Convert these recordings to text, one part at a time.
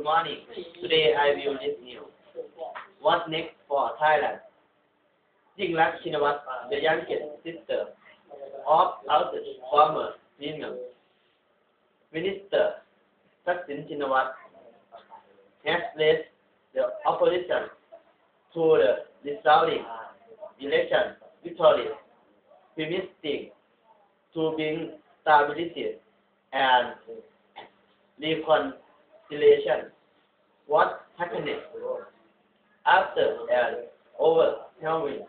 Good morning. Today I will list you. What's next for Thailand? Yingluck Shinawatra, the youngest sister of our former Prime Minister Thaksin Shinawatra, has led the opposition to the resounding election victory, promising to bring stability and reconciliation. What happened after an overwhelming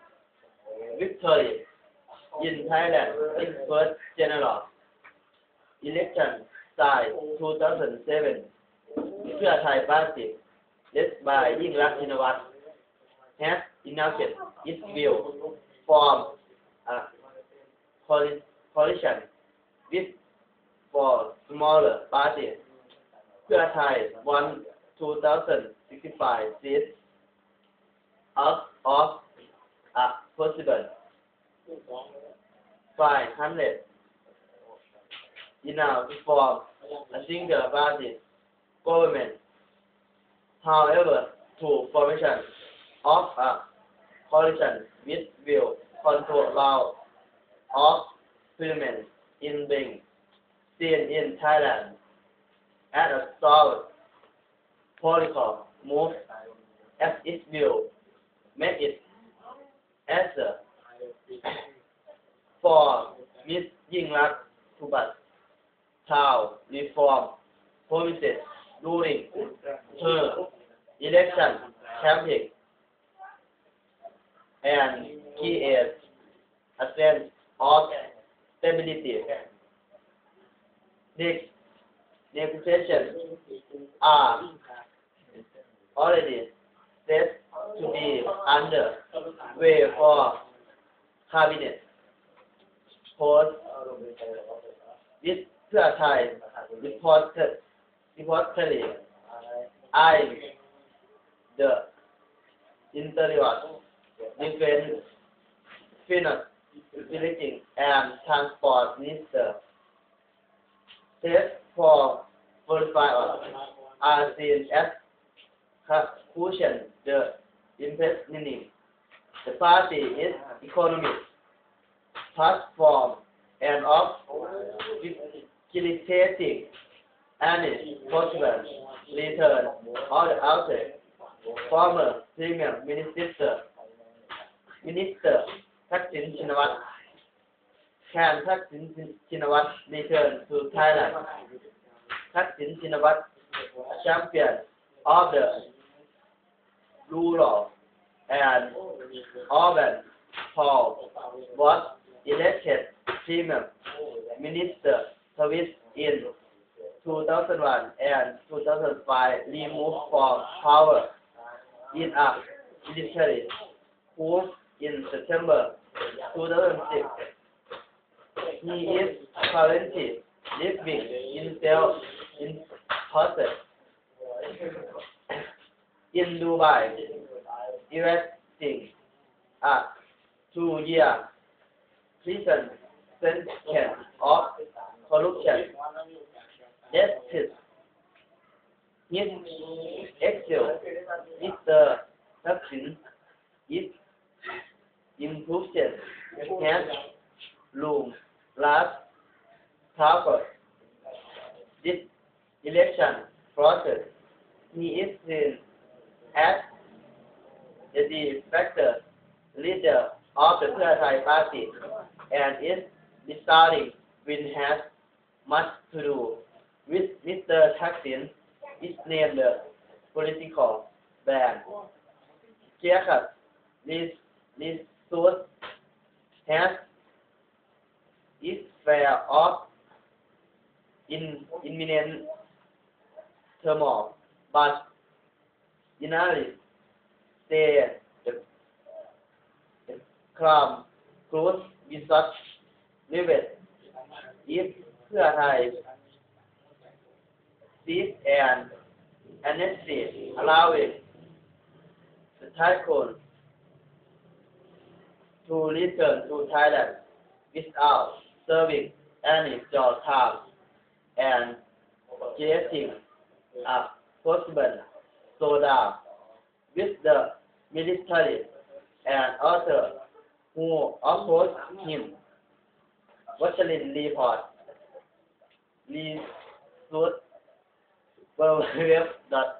victory in Thailand in first general election style 2007? Pheu Thai Party, led by Yingluck Shinawatra, has announced its will form a coalition with four smaller parties. Pheu Thai won 2065 seats out of a possible 500. Now to form a single party government. However, to formation of a coalition which will control all of parliament in being seen in Thailand as a strong political move, as it will make it easier for Ms. Yingluck to pass town reform promises during her election campaign and create a sense of stability. Next, negotiations are already set to be under way for cabinet post with Pheu Thai reportedly eyeing the Interior, Defense, Finance, Utilities and Transport Minister. Tests for 45 are seen as cushion the investment. The party is economic platform and of facilitating any possible return of the outside former Prime Minister Thaksin Shinawatra. Can Thaksin Shinawatra return to Thailand? Thaksin Shinawatra, a champion of the rule of and Orban Paul, was elected Prime Minister twice in 2001 and 2005, removed from power in a military coup in September 2006. He is currently living in in Dubai, evading a 2-year prison sentence of corruption. Justice. His exile Mr. Thaksin is improvement has loomed last covered this election process. He is seen as the de facto leader of the Pheu Thai Party and its deciding win has much to do with Mr. Thaksin is named the political ban. Scarce resource has its share of imminent turmoil, but analysts say the calm growth is such level if Pheu Thai sees an amnesty allowing the tycoon to return to Thailand without serving any jail time and creating a husband Soda with the military and author who opposed him. Watchlin report. Resource www.bbc.com